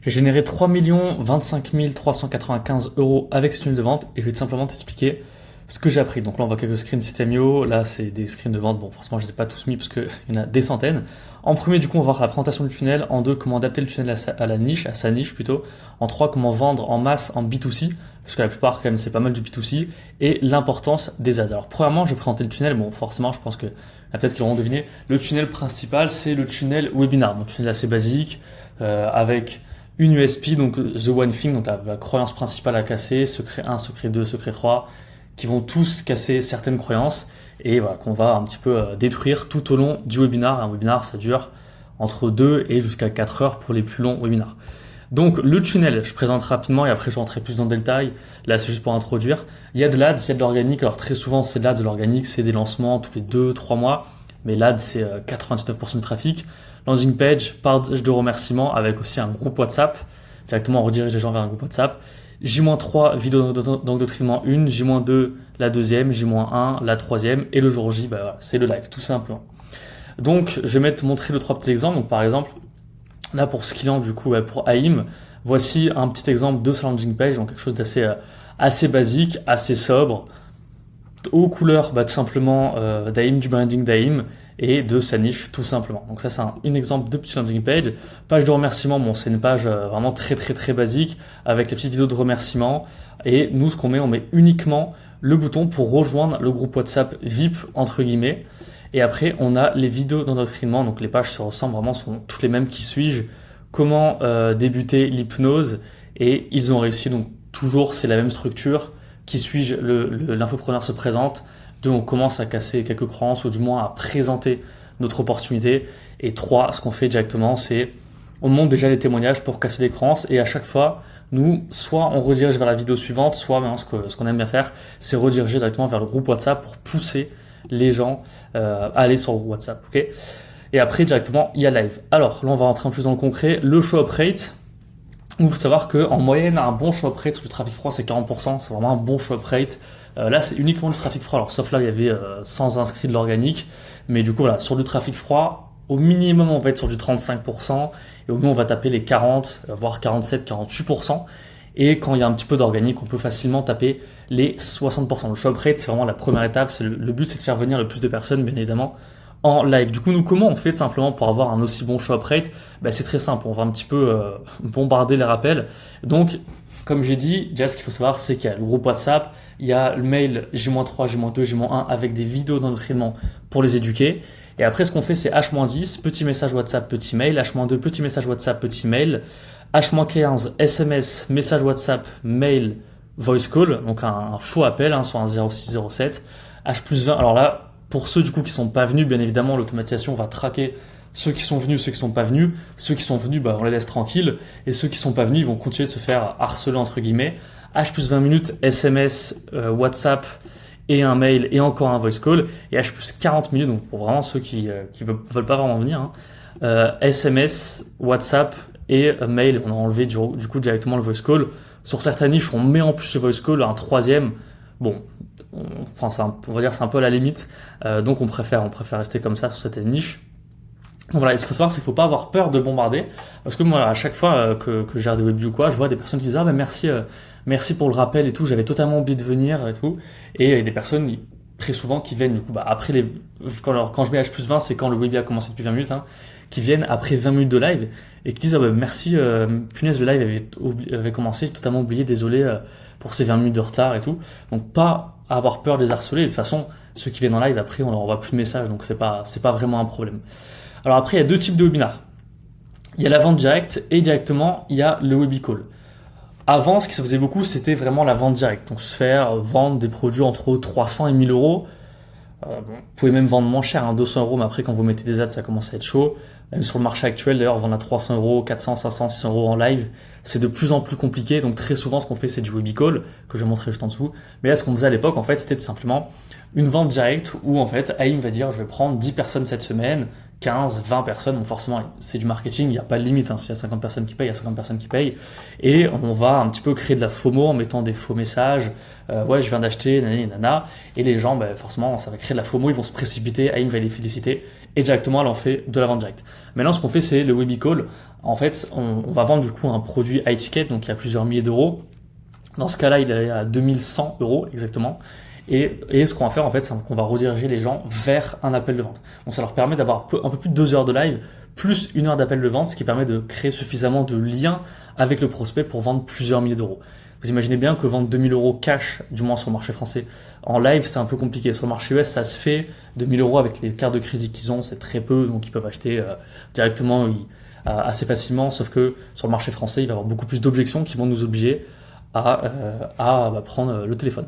J'ai généré 3 25 395 euros avec ce tunnel de vente et je vais tout simplement t'expliquer ce que j'ai appris. Donc là, on voit quelques screens System.io. Là, c'est des screens de vente. Bon, forcément, je ne les ai pas tous mis parce qu'il y en a des centaines. En premier, du coup, on va voir la présentation du tunnel. En deux, comment adapter le tunnel à la niche, à sa niche plutôt. En trois, comment vendre en masse en B2C. Parce que la plupart, quand même, c'est pas mal du B2C. Et l'importance des ads. Alors, premièrement, je vais présenter le tunnel. Bon, forcément, je pense que là, peut-être qu'ils l'auront deviné. Le tunnel principal, c'est le tunnel webinar. Donc, tunnel assez basique, avec une USP, donc The One Thing, donc la croyance principale à casser, secret 1, secret 2, secret 3, qui vont tous casser certaines croyances et voilà, qu'on va un petit peu détruire tout au long du webinar. Un webinar, ça dure entre 2 et jusqu'à 4 heures pour les plus longs webinars. Donc le tunnel, je présente rapidement et après je rentrerai plus dans le détail. Là, c'est juste pour introduire. Il y a de l'ad, il y a de l'organique. Alors très souvent, c'est de l'ad, de l'organique, c'est des lancements tous les 2-3 mois. Mais l'ad, c'est 99% du trafic. Landing page, page de remerciements avec aussi un groupe WhatsApp. Directement, on redirige les gens vers un groupe WhatsApp. J-3 vidéo d'endoctrinement 1, J-2 la deuxième, J-1 la troisième et le jour J, bah voilà, c'est le live, tout simplement. Donc, je vais montrer 2-3 petits exemples. Donc, par exemple, là pour ce client, du coup, pour AIM, voici un petit exemple de sa landing page, donc quelque chose d'assez assez basique, assez sobre, aux couleurs tout simplement d'AIM, du branding d'AIM et de sa niche tout simplement. Donc ça c'est un exemple de petite landing page. Page de remerciement, bon c'est une page vraiment très basique avec les petites vidéos de remerciement et nous ce qu'on met, on met uniquement le bouton pour rejoindre le groupe WhatsApp VIP entre guillemets et après on a les vidéos d'endoctrinement, donc les pages se ressemblent vraiment, sont toutes les mêmes. Qui suis-je, comment débuter l'hypnose et ils ont réussi, donc toujours c'est la même structure. Qui suis-je, l'infopreneur se présente. 2, on commence à casser quelques croyances ou du moins à présenter notre opportunité. Et 3, ce qu'on fait directement, c'est on monte déjà les témoignages pour casser les croyances et à chaque fois, nous, soit on redirige vers la vidéo suivante, soit ce qu'on aime bien faire, c'est rediriger directement vers le groupe WhatsApp pour pousser les gens à aller sur le groupe WhatsApp. Okay, et après, directement, il y a live. Alors, là, on va rentrer un peu plus dans le concret. Le show-up rate. Il faut savoir qu'en moyenne, un bon show-up rate sur du trafic froid, c'est 40%. C'est vraiment un bon show-up rate. Là, c'est uniquement du trafic froid. Alors, sauf là, il y avait 100 inscrits de l'organique. Mais du coup, voilà, sur du trafic froid, au minimum, on va être sur du 35%. Et au mieux, on va taper les 40, voire 47, 48%. Et quand il y a un petit peu d'organique, on peut facilement taper les 60%. Le show-up rate, c'est vraiment la première étape. Le but, c'est de faire venir le plus de personnes, bien évidemment, en live. Du coup, nous, comment on fait simplement pour avoir un aussi bon show-up rate? C'est très simple, on va un petit peu bombarder les rappels. Donc, comme j'ai dit, déjà ce qu'il faut savoir, c'est qu'il y a le groupe WhatsApp, il y a le mail J-3, J-2, J-1 avec des vidéos d'entraînement pour les éduquer. Et après, ce qu'on fait, c'est H-10, petit message WhatsApp, petit mail, H-2, petit message WhatsApp, petit mail, H-15, SMS, message WhatsApp, mail, voice call, donc un faux appel sur un 0607, H+20, alors là, pour ceux du coup qui sont pas venus, bien évidemment, l'automatisation va traquer ceux qui sont venus, ceux qui sont pas venus. Ceux qui sont venus, on les laisse tranquilles. Et ceux qui sont pas venus, ils vont continuer de se faire harceler entre guillemets. H+20 minutes, SMS, WhatsApp et un mail et encore un voice call. Et H+40 minutes, donc pour vraiment ceux qui veulent pas vraiment venir, SMS, WhatsApp et mail. On a enlevé du coup directement le voice call. Sur certaines niches, on met en plus le voice call, un troisième. Bon, on va dire c'est un peu à la limite, donc on préfère rester comme ça sur cette niche. Donc voilà, et ce qu'il faut savoir, c'est qu'il ne faut pas avoir peur de bombarder, parce que moi à chaque fois que je gère des webviews ou quoi, je vois des personnes qui disent merci pour le rappel et tout, j'avais totalement oublié de venir et tout, et il y a des personnes très souvent qui viennent du coup après quand je mets H+20, c'est quand le webinar a commencé depuis 20 minutes, qui viennent après 20 minutes de live et qui disent merci, punaise, le live avait commencé, j'ai totalement oublié, désolé pour ces 20 minutes de retard et tout. Donc pas avoir peur de les harceler. De toute façon, ceux qui viennent en live, après, on leur envoie plus de messages, donc c'est pas vraiment un problème. Alors après, il y a deux types de webinars. Il y a la vente directe et directement, il y a le webicall. Avant, ce qui se faisait beaucoup, c'était vraiment la vente directe. Donc se faire vendre des produits entre 300 et 1000 euros. Vous pouvez même vendre moins cher, 200 euros, mais après, quand vous mettez des ads, ça commence à être chaud. Même sur le marché actuel, d'ailleurs, vendre à 300 euros, 400, 500, 600 euros en live, c'est de plus en plus compliqué. Donc très souvent, ce qu'on fait, c'est du webicall, que je vais montrer juste en dessous. Mais là, ce qu'on faisait à l'époque, en fait, c'était tout simplement une vente directe où en fait AIM va dire je vais prendre 10 personnes cette semaine, 15, 20 personnes, bon forcément c'est du marketing, il n'y a pas de limite, hein. S'il y a 50 personnes qui payent, il y a 50 personnes qui payent, et on va un petit peu créer de la FOMO en mettant des faux messages, ouais je viens d'acheter, nanani, nana, et les gens forcément ça va créer de la FOMO, ils vont se précipiter, AIM va les féliciter, et directement elle en fait de la vente directe. Maintenant ce qu'on fait c'est le Webicall, en fait on va vendre du coup un produit high ticket, donc il y a plusieurs milliers d'euros, dans ce cas-là il est à 2100 euros exactement. Et ce qu'on va faire en fait, c'est qu'on va rediriger les gens vers un appel de vente. Donc ça leur permet d'avoir un peu plus de 2 heures de live, plus 1 heure d'appel de vente, ce qui permet de créer suffisamment de liens avec le prospect pour vendre plusieurs milliers d'euros. Vous imaginez bien que vendre 2000 euros cash, du moins sur le marché français, en live, c'est un peu compliqué. Sur le marché US, ça se fait. 2000 euros avec les cartes de crédit qu'ils ont, c'est très peu, donc ils peuvent acheter directement assez facilement. Sauf que sur le marché français, il va y avoir beaucoup plus d'objections qui vont nous obliger à prendre le téléphone.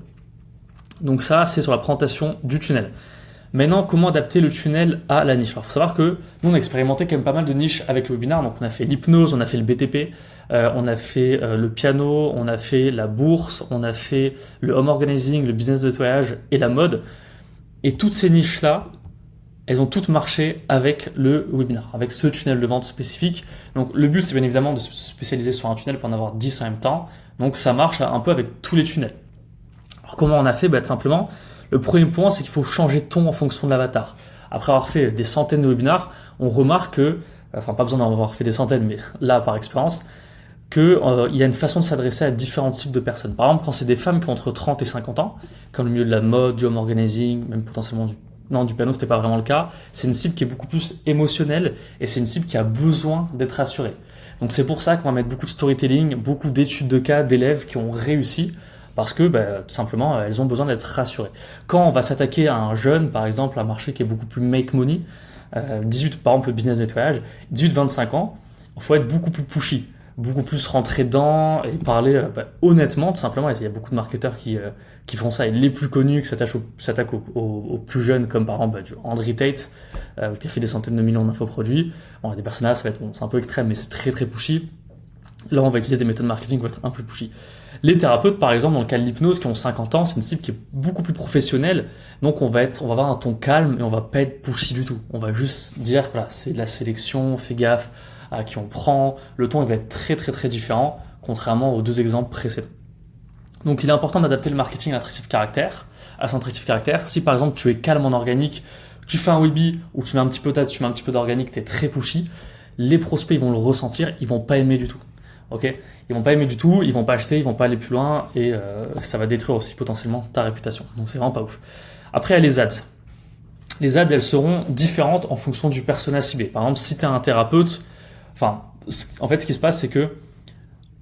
Donc ça, c'est sur la présentation du tunnel. Maintenant, comment adapter le tunnel à la niche? Alors, il faut savoir que nous, on a expérimenté quand même pas mal de niches avec le webinaire. Donc, on a fait l'hypnose, on a fait le BTP, on a fait le piano, on a fait la bourse, on a fait le home organizing, le business de nettoyage et la mode. Et toutes ces niches-là, elles ont toutes marché avec le webinaire, avec ce tunnel de vente spécifique. Donc, le but, c'est bien évidemment de se spécialiser sur un tunnel pour en avoir 10 en même temps. Donc, ça marche un peu avec tous les tunnels. Alors comment on a fait? Tout simplement, le premier point, c'est qu'il faut changer de ton en fonction de l'avatar. Après avoir fait des centaines de webinars, on remarque que, enfin pas besoin d'en avoir fait des centaines, mais là par expérience, qu'il y a une façon de s'adresser à différents types de personnes. Par exemple, quand c'est des femmes qui ont entre 30 et 50 ans, comme le milieu de la mode, du home organizing, même potentiellement du piano, c'était pas vraiment le cas, c'est une cible qui est beaucoup plus émotionnelle et c'est une cible qui a besoin d'être rassurée. Donc c'est pour ça qu'on va mettre beaucoup de storytelling, beaucoup d'études de cas d'élèves qui ont réussi, parce que tout simplement elles ont besoin d'être rassurées. Quand on va s'attaquer à un jeune, par exemple, un marché qui est beaucoup plus make money, 18 par exemple le business nettoyage, 18-25 ans, il faut être beaucoup plus pushy, beaucoup plus rentrer dedans et parler honnêtement, tout simplement. Il y a beaucoup de marketeurs qui font ça, et les plus connus qui s'attaquent aux plus jeunes, comme par exemple Andrew Tate, qui a fait des centaines de millions d'infoproduits. Bon, des personnages, ça va être, c'est un peu extrême, mais c'est très très pushy. Là, on va utiliser des méthodes marketing qui vont être un peu plus pushy. Les thérapeutes, par exemple, dans le cas de l'hypnose, qui ont 50 ans, c'est une cible qui est beaucoup plus professionnelle. Donc, on va avoir un ton calme et on va pas être pushy du tout. On va juste dire que voilà, c'est de la sélection, fais gaffe à qui on prend. Le ton, il va être très, très, très différent, contrairement aux 2 exemples précédents. Donc, il est important d'adapter le marketing à son attractif caractère. Si, par exemple, tu es calme en organique, tu fais un webi où tu mets un petit peu d'organique, tu es très pushy, les prospects, ils vont le ressentir, ils vont pas aimer du tout. Ok, ils vont pas aimer du tout, ils vont pas acheter, ils vont pas aller plus loin et ça va détruire aussi potentiellement ta réputation. Donc c'est vraiment pas ouf. Après, il y a les ads. Les ads, elles seront différentes en fonction du persona ciblé. Par exemple, si tu es un thérapeute, en fait, ce qui se passe, c'est que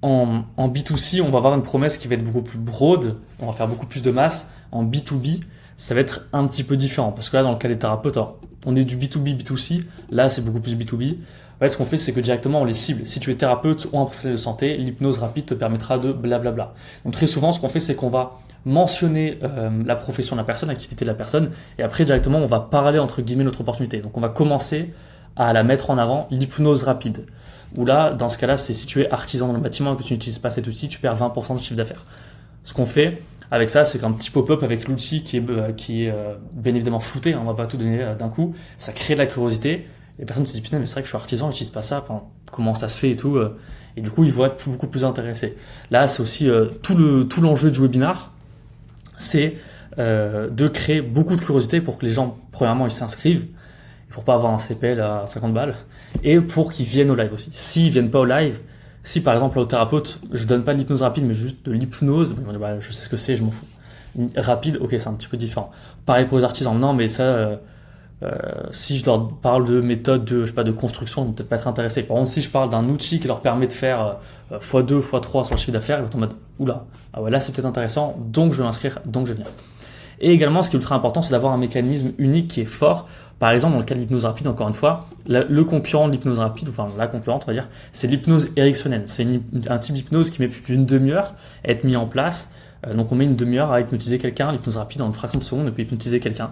en B2C, on va avoir une promesse qui va être beaucoup plus broad, on va faire beaucoup plus de masse. En B2B, ça va être un petit peu différent parce que là, dans le cas des thérapeutes, on est du B2B, B2C, là, c'est beaucoup plus B2B. En fait, ce qu'on fait, c'est que directement, on les cible. Si tu es thérapeute ou un professionnel de santé, l'hypnose rapide te permettra de blablabla. Donc très souvent, ce qu'on fait, c'est qu'on va mentionner la profession de la personne, l'activité de la personne, et après, directement, on va parler, entre guillemets, notre opportunité. Donc on va commencer à la mettre en avant, l'hypnose rapide. Où là, dans ce cas-là, c'est si tu es artisan dans le bâtiment et que tu n'utilises pas cet outil, tu perds 20% de chiffre d'affaires. Ce qu'on fait avec ça, c'est qu'un petit pop-up avec l'outil qui est bien évidemment flouté, on va pas tout donner d'un coup, ça crée de la curiosité. Les personnes se disent putain mais c'est vrai que je suis artisan, j'utilise pas ça, comment ça se fait et tout, et du coup ils vont être beaucoup plus intéressés. Là c'est aussi tout l'enjeu du webinar, c'est de créer beaucoup de curiosité pour que les gens premièrement ils s'inscrivent, pour pas avoir un CPL à 50 balles, et pour qu'ils viennent au live aussi. S'ils viennent pas au live, si par exemple au thérapeute je donne pas de l'hypnose rapide mais juste de l'hypnose, ils vont dire je sais ce que c'est, je m'en fous. Rapide, ok, c'est un petit peu différent. Pareil pour les artisans, non mais ça si je leur parle de méthode de construction, ils vont peut-être pas être intéressés. Par contre, si je parle d'un outil qui leur permet de faire x2, x3 sur le chiffre d'affaires, ils vont être en mode oula, ah ouais, là c'est peut-être intéressant, donc je vais m'inscrire, donc je vais venir. Et également, ce qui est ultra important, c'est d'avoir un mécanisme unique qui est fort. Par exemple, dans le cas de l'hypnose rapide, encore une fois, le concurrent de l'hypnose rapide, enfin la concurrente, on va dire, c'est l'hypnose ericksonienne. C'est un type d'hypnose qui met plus d'une demi-heure à être mis en place. Donc on met une demi-heure à hypnotiser quelqu'un. L'hypnose rapide, en une fraction de seconde, on peut hypnotiser quelqu'un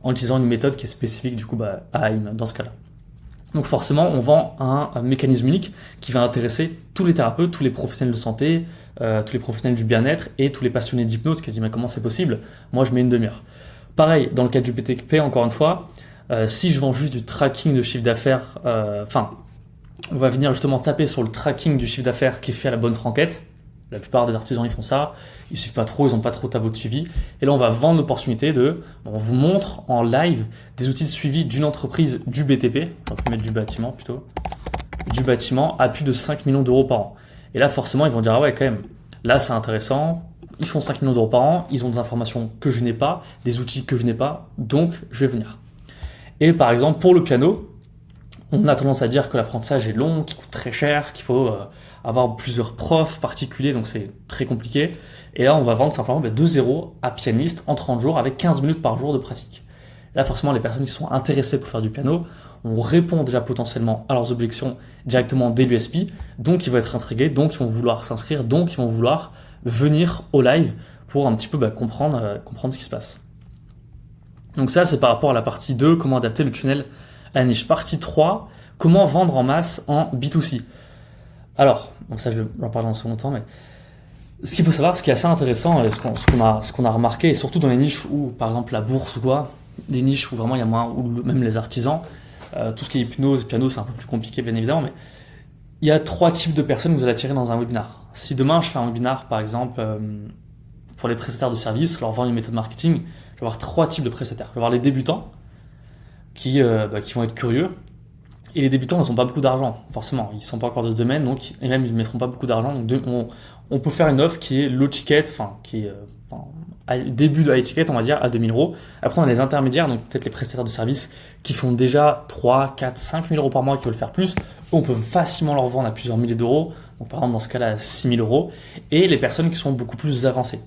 en utilisant une méthode qui est spécifique du coup à AIM dans ce cas-là. Donc forcément, on vend un mécanisme unique qui va intéresser tous les thérapeutes, tous les professionnels de santé, tous les professionnels du bien-être et tous les passionnés d'hypnose qui se disent mais comment c'est possible? Moi je mets une demi-heure. Pareil, dans le cas du BTP, encore une fois, si je vends juste du tracking de chiffre d'affaires, on va venir justement taper sur le tracking du chiffre d'affaires qui est fait à la bonne franquette. La plupart des artisans, ils font ça. Ils suivent pas trop, ils n'ont pas trop de tableau de suivi. Et là, on va vendre l'opportunité on vous montre en live des outils de suivi d'une entreprise du BTP. On va mettre du bâtiment plutôt. Du bâtiment à plus de 5 millions d'euros par an. Et là, forcément, ils vont dire, ah ouais, quand même, là, c'est intéressant. Ils font 5 millions d'euros par an. Ils ont des informations que je n'ai pas, des outils que je n'ai pas. Donc, je vais venir. Et par exemple, pour le piano, on a tendance à dire que l'apprentissage est long, qu'il coûte très cher, qu'il faut avoir plusieurs profs particuliers, donc c'est très compliqué. Et là, on va vendre simplement de 0 à pianiste en 30 jours avec 15 minutes par jour de pratique. Là, forcément, les personnes qui sont intéressées pour faire du piano, on répond déjà potentiellement à leurs objections directement dès l'USP, donc ils vont être intrigués, donc ils vont vouloir s'inscrire, donc ils vont vouloir venir au live pour un petit peu comprendre ce qui se passe. Donc ça, c'est par rapport à la partie 2, comment adapter le tunnel à la niche. Partie 3, comment vendre en masse en B2C. Alors, donc ça, je vais en parler en second temps, mais ce qu'il faut savoir, ce qui est assez intéressant, ce qu'on a remarqué, et surtout dans les niches où, par exemple, la bourse ou quoi, des niches où vraiment il y a moins, ou même les artisans, tout ce qui est hypnose, piano, c'est un peu plus compliqué, bien évidemment, mais il y a 3 types de personnes que vous allez attirer dans un webinar. Si demain, je fais un webinar, par exemple, pour les prestataires de services, leur vendre une méthode marketing, je vais avoir 3 types de prestataires. Je vais avoir les débutants qui vont être curieux. Et les débutants, ils n'ont pas beaucoup d'argent, forcément. Ils ne sont pas encore de ce domaine, donc, et même ils ne mettront pas beaucoup d'argent. Donc on peut faire une offre qui est low ticket, début de high ticket, on va dire, à 2000 euros. Après, on a les intermédiaires, donc peut-être les prestataires de services qui font déjà 3, 4, 5 000 euros par mois, qui veulent faire plus. On peut facilement leur vendre à plusieurs milliers d'euros. Donc par exemple, dans ce cas-là, 6 000 euros. Et les personnes qui sont beaucoup plus avancées,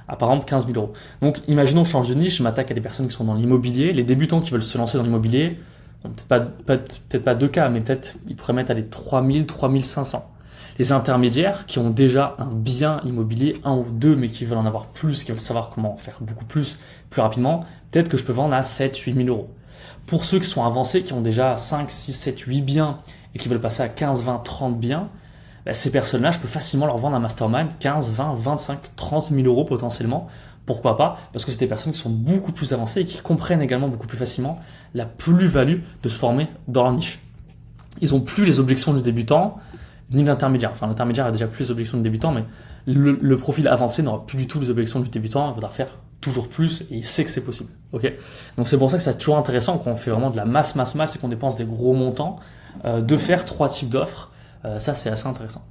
à par exemple 15 000 euros. Donc imaginons, je change de niche, je m'attaque à des personnes qui sont dans l'immobilier. Les débutants qui veulent se lancer dans l'immobilier, peut-être pas 2 cas, mais peut-être ils pourraient mettre à les 3 000, 3 500. Les intermédiaires qui ont déjà un bien immobilier, 1 ou 2, mais qui veulent en avoir plus, qui veulent savoir comment en faire beaucoup plus rapidement, peut-être que je peux vendre à 7 000, 8 000 euros. Pour ceux qui sont avancés, qui ont déjà 5, 6, 7, 8 biens et qui veulent passer à 15, 20, 30 biens, ces personnes-là, je peux facilement leur vendre un mastermind 15, 20, 25, 30 000 euros potentiellement. Pourquoi pas? Parce que c'est des personnes qui sont beaucoup plus avancées et qui comprennent également beaucoup plus facilement la plus-value de se former dans leur niche. Ils n'ont plus les objections du débutant, ni de l'intermédiaire. Enfin, l'intermédiaire a déjà plus les objections du débutant, mais le profil avancé n'aura plus du tout les objections du débutant. Il faudra faire toujours plus et il sait que c'est possible. Ok. Donc c'est pour ça que c'est toujours intéressant quand on fait vraiment de la masse et qu'on dépense des gros montants, de faire 3 types d'offres. Ça, c'est assez intéressant.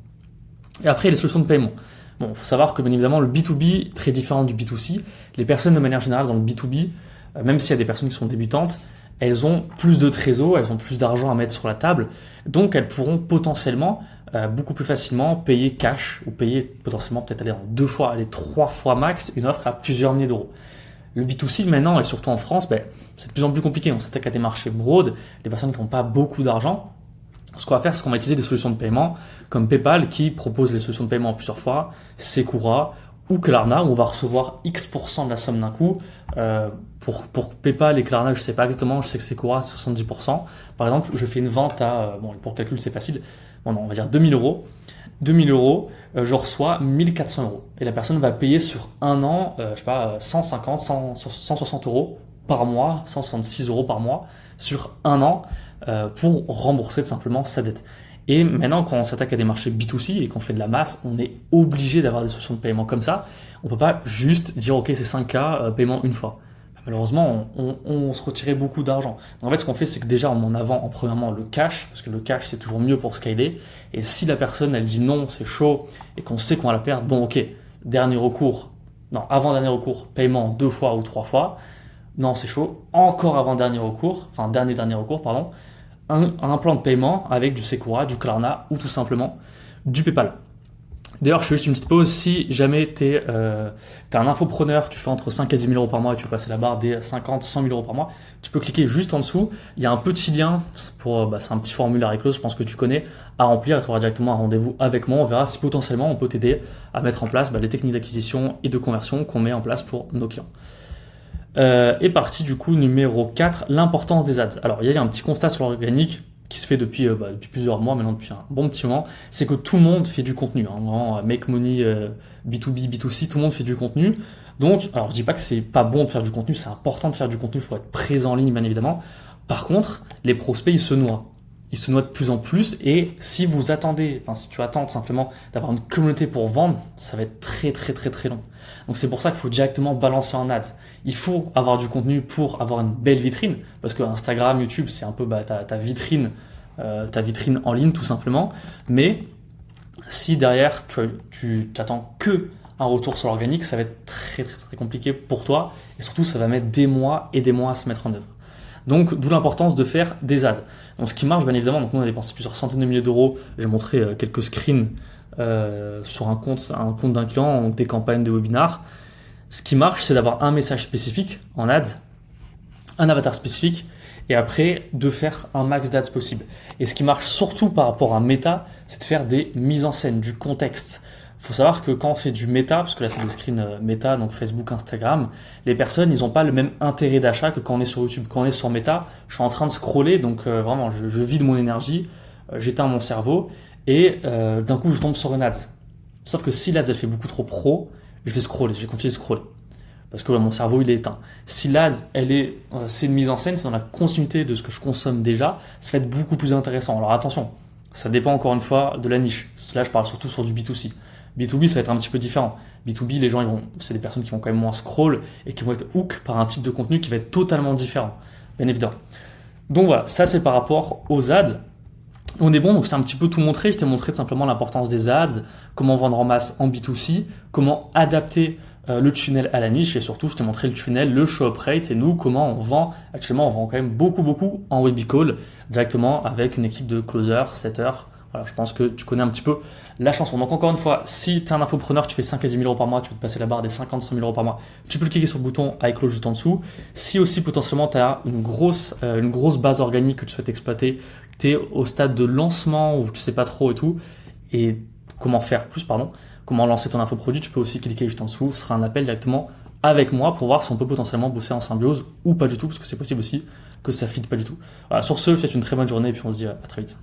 Et après, les solutions de paiement. Bon, il faut savoir que bien évidemment, le B2B est très différent du B2C. Les personnes de manière générale dans le B2B, même s'il y a des personnes qui sont débutantes, elles ont plus de trésor, elles ont plus d'argent à mettre sur la table, donc elles pourront potentiellement beaucoup plus facilement payer cash ou payer potentiellement peut-être aller en 2 fois, aller 3 fois max une offre à plusieurs milliers d'euros. Le B2C maintenant et surtout en France, c'est de plus en plus compliqué. On s'attaque à des marchés broad, des personnes qui n'ont pas beaucoup d'argent. Ce qu'on va faire, c'est qu'on va utiliser des solutions de paiement comme PayPal qui propose les solutions de paiement en plusieurs fois, Sekura ou Klarna où on va recevoir X% de la somme d'un coup. Pour PayPal et Klarna, je ne sais pas exactement, je sais que Sekura, c'est 70%. Par exemple, je fais une vente à, pour calcul, c'est facile, on va dire 2000 euros. 2000 euros, je reçois 1400 euros. Et la personne va payer sur un an, 150, 160 euros par mois, 166 euros par mois sur un an pour rembourser tout simplement sa dette. Et maintenant, quand on s'attaque à des marchés B2C et qu'on fait de la masse, on est obligé d'avoir des solutions de paiement comme ça. On peut pas juste dire, OK, c'est 5K, paiement une fois. Malheureusement, on se retirait beaucoup d'argent. En fait, ce qu'on fait, c'est que déjà, on met en avant, premièrement, le cash, parce que le cash, c'est toujours mieux pour scaler. Et si la personne, elle dit non, c'est chaud, et qu'on sait qu'on va la perdre, bon, OK, avant-dernier recours, paiement 2 fois ou 3 fois. Non, c'est chaud. Encore avant-dernier recours, dernier recours, pardon. Un plan de paiement avec du Sekura, du Klarna ou tout simplement du PayPal. D'ailleurs, je fais juste une petite pause. Si jamais tu es un infopreneur, tu fais entre 5 et 10 000 euros par mois et tu veux passer la barre des 50, 100 000 euros par mois, tu peux cliquer juste en dessous. Il y a un petit lien, c'est un petit formulaire éclos, je pense que tu connais, à remplir et tu auras directement un rendez-vous avec moi. On verra si potentiellement on peut t'aider à mettre en place les techniques d'acquisition et de conversion qu'on met en place pour nos clients. Et partie du coup numéro 4, l'importance des ads. Alors il y a un petit constat sur l'organique qui se fait depuis plusieurs mois, maintenant depuis un bon petit moment, c'est que tout le monde fait du contenu. Hein, vraiment, make money, B2B, B2C, tout le monde fait du contenu. Donc, alors je dis pas que c'est pas bon de faire du contenu, c'est important de faire du contenu, il faut être présent en ligne, bien évidemment. Par contre, les prospects, ils se noient. Ils se noient de plus en plus, et si vous attendez, enfin si tu attends simplement d'avoir une communauté pour vendre, ça va être très très très très long. Donc c'est pour ça qu'il faut directement balancer en ads. Il faut avoir du contenu pour avoir une belle vitrine, parce que Instagram, YouTube, c'est un peu ta vitrine en ligne tout simplement. Mais si derrière tu t'attends que un retour sur l'organique, ça va être très très très compliqué pour toi, et surtout ça va mettre des mois et des mois à se mettre en œuvre. Donc, d'où l'importance de faire des ads. Donc, ce qui marche, bien évidemment, donc nous on a dépensé plusieurs centaines de milliers d'euros. J'ai montré quelques screens sur un compte d'un client, donc des campagnes de webinars. Ce qui marche, c'est d'avoir un message spécifique en ads, un avatar spécifique, et après de faire un max d'ads possible. Et ce qui marche surtout par rapport à Meta, c'est de faire des mises en scène, du contexte. Il faut savoir que quand on fait du méta, parce que là c'est des screens méta, donc Facebook, Instagram, les personnes, ils n'ont pas le même intérêt d'achat que quand on est sur YouTube. Quand on est sur méta, je suis en train de scroller, donc vraiment, je vide mon énergie, j'éteins mon cerveau, et d'un coup, je tombe sur une ad. Sauf que si l'ad, elle fait beaucoup trop pro, je vais scroller, je vais continuer de scroller. Parce que mon cerveau, il est éteint. Si l'ad, c'est une mise en scène, c'est dans la continuité de ce que je consomme déjà, ça va être beaucoup plus intéressant. Alors attention, ça dépend encore une fois de la niche. Là, je parle surtout sur du B2C. B2B, ça va être un petit peu différent. B2B, les gens, c'est des personnes qui vont quand même moins scroll et qui vont être hook par un type de contenu qui va être totalement différent, bien évidemment. Donc voilà, ça c'est par rapport aux ads. On est bon, donc je t'ai un petit peu tout montré. Je t'ai montré simplement l'importance des ads, comment vendre en masse en B2C, comment adapter le tunnel à la niche, et surtout je t'ai montré le tunnel, le show-up rate, et nous comment on vend. Actuellement, on vend quand même beaucoup en webicall directement avec une équipe de closers, setters. Voilà, je pense que tu connais un petit peu la chanson. Donc encore une fois, si tu es un infopreneur, tu fais 5 à 10 000 euros par mois, tu veux te passer la barre des 50 100 000 euros par mois, tu peux cliquer sur le bouton iClose juste en dessous. Si aussi potentiellement tu as une grosse base organique que tu souhaites exploiter, tu es au stade de lancement où tu sais pas trop et tout, et comment lancer ton infoproduit, tu peux aussi cliquer juste en dessous. Ce sera un appel directement avec moi pour voir si on peut potentiellement bosser en symbiose ou pas du tout, parce que c'est possible aussi que ça ne fit pas du tout. Voilà, sur ce, faites une très bonne journée et puis on se dit à très vite.